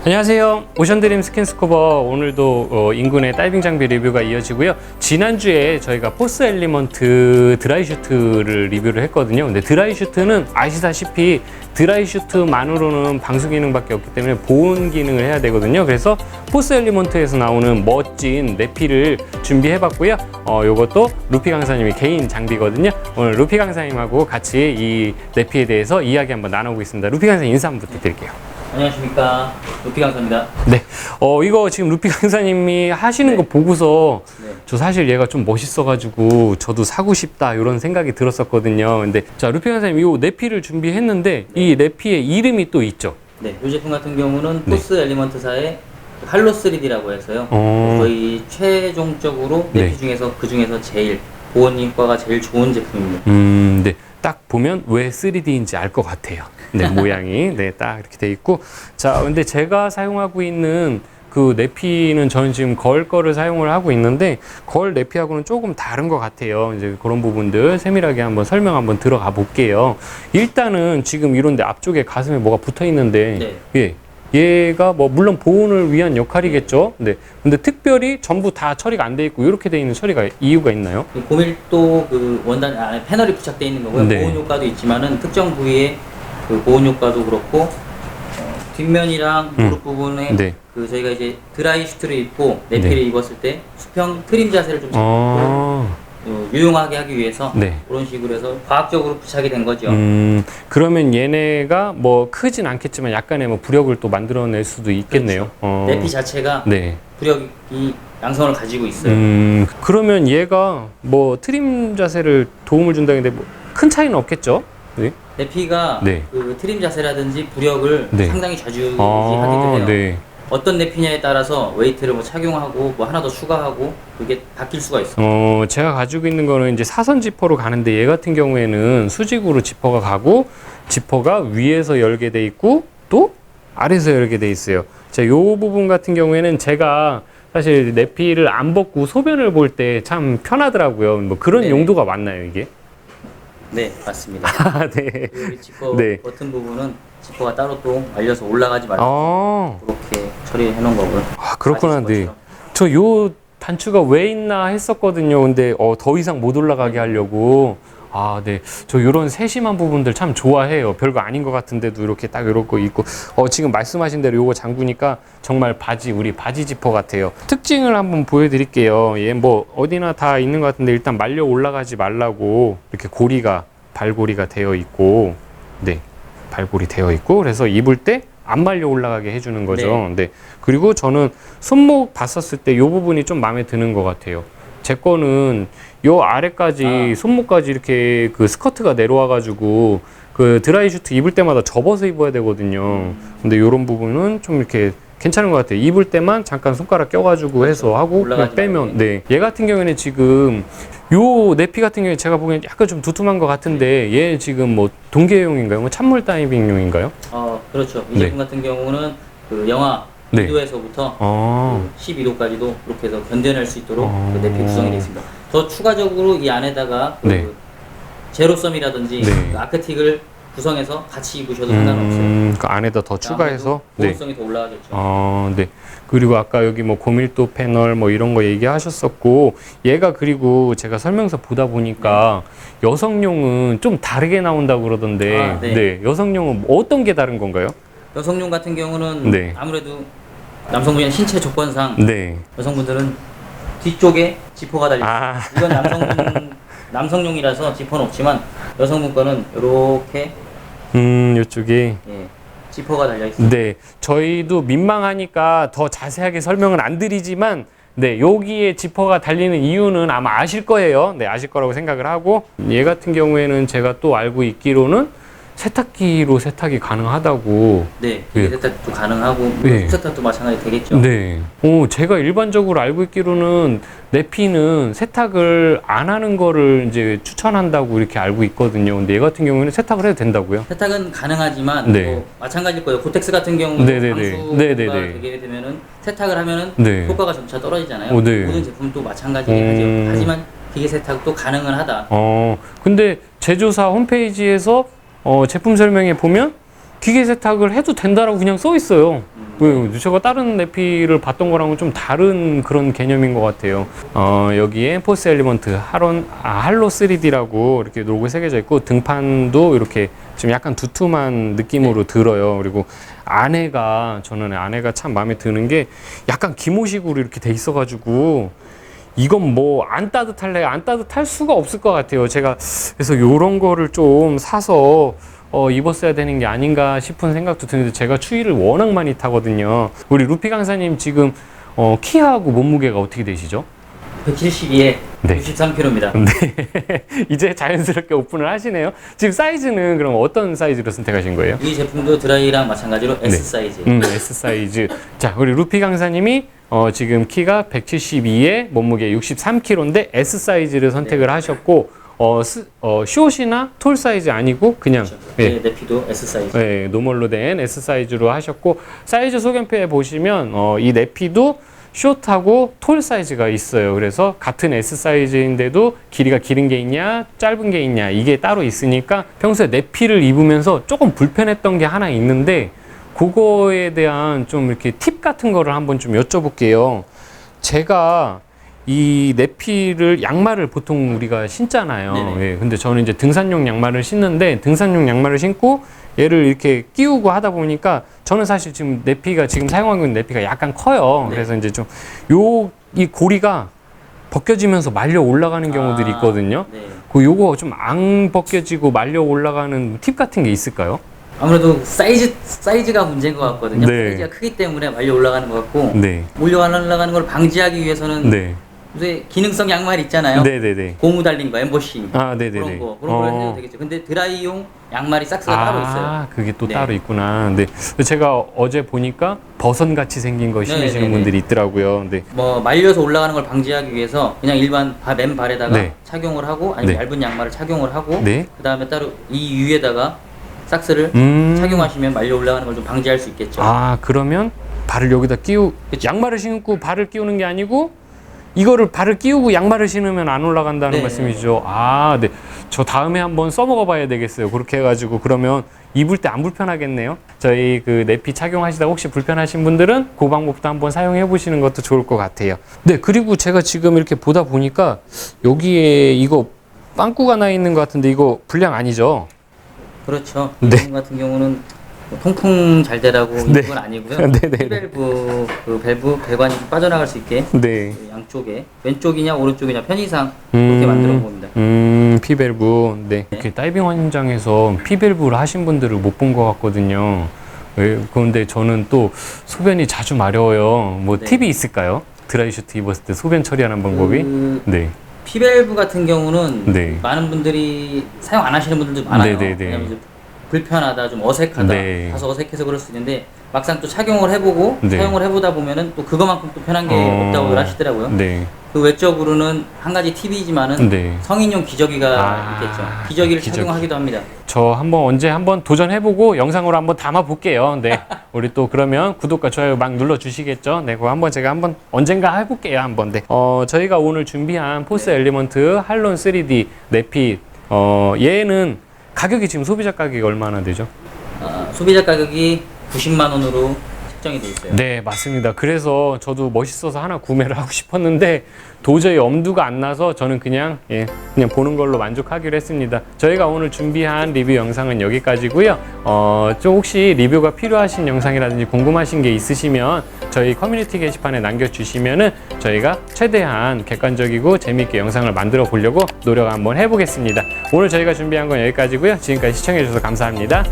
안녕하세요. 오션드림 스킨스쿠버 오늘도 인근의 다이빙 장비 리뷰가 이어지고요. 지난주에 저희가 포스 엘리먼트 드라이 슈트를 리뷰를 했거든요. 근데 드라이 슈트는 아시다시피 드라이 슈트만으로는 방수 기능밖에 없기 때문에 보온 기능을 해야 되거든요. 그래서 포스 엘리먼트에서 나오는 멋진 내피를 준비해 봤고요. 요것도 루피 강사님이 개인 장비거든요. 오늘 루피 강사님하고 같이 이 내피에 대해서 이야기 한번 나눠보겠습니다. 루피 강사님 인사 한번 부탁드릴게요. 안녕하십니까, 루피 강사입니다. 네. 이거 지금 루피 강사님이 하시는 거 보고서 저 사실 얘가 좀 멋있어가지고 저도 사고 싶다 이런 생각이 들었었거든요. 근데 자, 루피 강사님 이 내피를 준비했는데 이 내피의 이름이 또 있죠? 네, 이 제품 같은 경우는 포스 엘리먼트사의 할로 3D라고 해서요. 거의 최종적으로 내피 중에서 그 중에서 제일 보온 효과가 제일 좋은 제품입니다. 네. 딱 보면 왜 3D인지 알 것 같아요. 네, 모양이. 네, 딱 이렇게 돼 있고. 자, 근데 제가 사용하고 있는 그 내피는 저는 지금 거울 거를 사용을 하고 있는데 거울 내피하고는 조금 다른 것 같아요. 이제 그런 부분들 세밀하게 한번 설명 한번 들어가 볼게요. 일단은 지금 이런데 앞쪽에 가슴에 뭐가 붙어 있는데 예. 얘가 뭐 물론 보온을 위한 역할이겠죠. 네. 근데 특별히 전부 다 처리가 안 돼 있고 이렇게 돼 있는 처리가 이유가 있나요? 고밀도 그 원단 안에 패널이 부착되어 있는 거고요. 네. 보온 효과도 있지만은 특정 부위에 그 보온 효과도 그렇고 뒷면이랑 무릎 부분에 그 저희가 이제 드라이 슈트를 입고 내피를 입었을 때 수평 트림 자세를 좀 유용하게 하기 위해서 그런 식으로 해서 과학적으로 부착이 된 거죠. 그러면 얘네가 뭐 크진 않겠지만 약간의 뭐 부력을 또 만들어낼 수도 있겠네요. 그렇죠. 내피 자체가 부력이 양성을 가지고 있어요. 그러면 얘가 뭐 트림 자세를 도움을 준다는데 뭐 큰 차이는 없겠죠? 네. 내피가 그 트림 자세라든지 부력을 상당히 좌지우지하기도 해요. 어떤 내피냐에 따라서 웨이트를 뭐 착용하고 뭐 하나 더 추가하고 그게 바뀔 수가 있어요. 제가 가지고 있는 거는 이제 사선 지퍼로 가는데 얘 같은 경우에는 수직으로 지퍼가 가고 지퍼가 위에서 열게 돼 있고 또 아래에서 열게 돼 있어요. 자, 요 부분 같은 경우에는 제가 사실 내피를 안 벗고 소변을 볼 때 참 편하더라고요. 뭐 그런 용도가 맞나요, 이게? 네, 맞습니다. 네. 여기 지퍼 버튼 부분은 지퍼가 따로 또 말려서 올라가지 말고 그렇게 처리해 놓은 거고요. 그렇구나. 네. 저 요 단추가 왜 있나 했었거든요. 근데 더 이상 못 올라가게 하려고. 네. 저 요런 세심한 부분들 참 좋아해요. 별거 아닌 것 같은데도 이렇게 딱 이렇게 있고. 지금 말씀하신 대로 요거 잠그니까 정말 우리 바지 지퍼 같아요. 특징을 한번 보여드릴게요. 얘 뭐 어디나 다 있는 것 같은데 일단 말려 올라가지 말라고 이렇게 발고리가 되어 있고, 발골이 되어 있고, 그래서 입을 때 안 말려 올라가게 해주는 거죠. 그리고 저는 손목 봤었을 때 이 부분이 좀 마음에 드는 것 같아요. 제 거는 요 아래까지 손목까지 이렇게 그 스커트가 내려와가지고 그 드라이 슈트 입을 때마다 접어서 입어야 되거든요. 근데 요런 부분은 좀 이렇게 괜찮은 것 같아요. 입을 때만 잠깐 손가락 껴가지고 해서 하고 그냥 빼면. 얘 같은 경우에는 지금 요 내피 같은 경우에 제가 보기엔 약간 좀 두툼한 것 같은데 얘 지금 뭐 동계용인가요? 뭐 찬물 다이빙용인가요? 그렇죠. 이 제품 같은 경우는 그 영하 2도에서부터 12도까지도 이렇게 해서 견뎌낼 수 있도록 그 내피 구성이 되어 있습니다. 더 추가적으로 이 안에다가 그 제로섬이라든지 그 아크틱을 구성해서 같이 입으셔도 상관없어요. 그 안에다 더 추가해서 보온성이 더 올라가겠죠. 그리고 아까 여기 뭐 고밀도 패널 뭐 이런 거 얘기하셨었고, 얘가 그리고 제가 설명서 보다 보니까 여성용은 좀 다르게 나온다고 그러던데 여성용은 어떤 게 다른 건가요? 여성용 같은 경우는 아무래도 남성분의 신체 조건상 여성분들은 뒤쪽에 지퍼가 달려 있어요. 이건 남성용이라서 지퍼는 없지만 여성분 거는 이렇게 이쪽에 지퍼가 달려 있어요. 저희도 민망하니까 더 자세하게 설명은 안 드리지만 여기에 지퍼가 달리는 이유는 아마 아실 거예요. 아실 거라고 생각을 하고, 얘 같은 경우에는 제가 또 알고 있기로는 세탁기로 세탁이 가능하다고. 세탁도 가능하고 세탁도 마찬가지 되겠죠. 제가 일반적으로 알고 있기로는 내피는 세탁을 안 하는 거를 이제 추천한다고 이렇게 알고 있거든요. 근데 얘 같은 경우에는 세탁을 해도 된다고요? 세탁은 가능하지만 뭐 마찬가지일 거예요. 고텍스 같은 경우는 방수가 되게 되면은 세탁을 하면은 효과가 점차 떨어지잖아요. 모든 제품도 마찬가지긴 하죠. 하지만 기계 세탁도 가능은 하다. 근데 제조사 홈페이지에서 제품 설명에 보면 기계 세탁을 해도 된다라고 그냥 써 있어요. 제가 다른 내피를 봤던 거랑은 좀 다른 그런 개념인 것 같아요. 여기에 포스 엘리먼트 할로 3D라고 이렇게 로고 새겨져 있고, 등판도 이렇게 좀 약간 두툼한 느낌으로 들어요. 그리고 저는 안에가 참 마음에 드는 게 약간 기모식으로 이렇게 돼 있어가지고, 이건 뭐 안 따뜻할래? 안 따뜻할 수가 없을 것 같아요. 제가 그래서 요런 거를 좀 사서 입었어야 되는 게 아닌가 싶은 생각도 드는데, 제가 추위를 워낙 많이 타거든요. 우리 루피 강사님 지금 키하고 몸무게가 어떻게 되시죠? 172에 네. 63kg입니다. 네. 이제 자연스럽게 오픈을 하시네요. 지금 사이즈는 그럼 어떤 사이즈로 선택하신 거예요? 이 제품도 드라이랑 마찬가지로 S 사이즈. S 사이즈. 자, 우리 루피 강사님이 지금 키가 172에 몸무게 63kg인데 S 사이즈를 선택을 하셨고, 숏이나 톨 사이즈 아니고 그냥 그렇죠. 내피도 S 사이즈. 네, 노멀로 된 S 사이즈로 하셨고, 사이즈 소견표에 보시면 이 내피도 숏하고 톨 사이즈가 있어요. 그래서 같은 S 사이즈인데도 길이가 기른 게 있냐 짧은 게 있냐 이게 따로 있으니까, 평소에 내피를 입으면서 조금 불편했던 게 하나 있는데, 그거에 대한 좀 이렇게 팁 같은 거를 한번 좀 여쭤볼게요. 제가 이 내피를, 양말을 보통 우리가 신잖아요. 예, 근데 저는 이제 등산용 양말을 신는데, 등산용 양말을 신고 얘를 이렇게 끼우고 하다 보니까, 저는 사실 지금 내피가, 지금 사용하고 있는 내피가 약간 커요. 네. 그래서 이제 좀 이 고리가 벗겨지면서 말려 올라가는 경우들이 있거든요. 네. 요거 좀 안 벗겨지고 말려 올라가는 팁 같은 게 있을까요? 아무래도 사이즈가 문제인 것 같거든요. 네. 사이즈가 크기 때문에 말려 올라가는 것 같고, 네. 몰려 올라가는 걸 방지하기 위해서는 네. 요새 기능성 양말 있잖아요. 네네네. 고무 달린 거, 엠보싱. 네네네. 그런 거 해도 되겠죠. 근데 드라이용 양말이 삭스가 따로 있어요. 그게 또 네. 따로 있구나. 근데 제가 어제 보니까 버선 같이 생긴 거 신으시는 네네네. 분들이 있더라고요. 네. 뭐 말려서 올라가는 걸 방지하기 위해서 그냥 일반 맨발에다가 네. 착용을 하고, 아니면 네. 얇은 양말을 착용을 하고, 네. 그 다음에 따로 이 위에다가 삭스를 착용하시면 말려 올라가는 걸 좀 방지할 수 있겠죠. 그러면 발을 여기다 양말을 신고 발을 끼우는 게 아니고, 이거를 발을 끼우고 양말을 신으면 안 올라간다는 네. 말씀이시죠? 네. 저 다음에 한번 써먹어 봐야 되겠어요. 그렇게 해가지고, 그러면 입을 때 안 불편하겠네요. 저희 그 내피 착용하시다 혹시 불편하신 분들은 그 방법도 한번 사용해 보시는 것도 좋을 것 같아요. 네, 그리고 제가 지금 이렇게 보다 보니까 여기에 이거 빵꾸가 나 있는 것 같은데, 이거 불량 아니죠? 그렇죠. 네. 이 같은 경우는 뭐 통풍 잘 되라고 네. 이건 아니고요. 네네네. 밸브 배관이 좀 빠져나갈 수 있게 네. 그 양쪽에 왼쪽이냐 오른쪽이냐 편의상 그렇게 만들어 봅니다. 피밸브. 네. 이렇게 다이빙 현장에서 피밸브를 하신 분들을 못 본 것 같거든요. 그런데 저는 또 소변이 자주 마려워요. 뭐 네. 팁이 있을까요? 드라이슈트 입었을 때 소변 처리하는 방법이? 네. 피밸브 같은 경우는 네. 많은 분들이 사용 안 하시는 분들도 많아요. 네네네. 왜냐면 좀 불편하다, 좀 어색하다, 네. 다소 어색해서 그럴 수 있는데, 막상 또 착용을 해보고 네. 사용을 해보다 보면은 또 그거만큼 또 편한 게 없다고 하시더라고요. 네. 그 외적으로는 한 가지 팁이지만은 네. 성인용 기저귀가 있겠죠. 기저귀를 기저귀. 착용하기도 착용하기도 합니다. 저 언제 한번 도전해보고 영상으로 한번 담아볼게요. 네. 우리 또 그러면 구독과 좋아요 막 눌러주시겠죠? 네. 그거 제가 언젠가 해볼게요. 네. 저희가 오늘 준비한 포스 엘리먼트 할론 3D 내피, 얘는 가격이 지금 소비자 가격이 얼마나 되죠? 소비자 가격이 90만 원으로 책정이 돼 있어요. 네, 맞습니다. 그래서 저도 멋있어서 하나 구매를 하고 싶었는데 도저히 엄두가 안 나서 저는 그냥 보는 걸로 만족하기로 했습니다. 저희가 오늘 준비한 리뷰 영상은 여기까지고요. 좀 혹시 리뷰가 필요하신 영상이라든지 궁금하신 게 있으시면 저희 커뮤니티 게시판에 남겨주시면은 저희가 최대한 객관적이고 재미있게 영상을 만들어 보려고 노력 한번 해보겠습니다. 오늘 저희가 준비한 건 여기까지고요. 지금까지 시청해주셔서 감사합니다.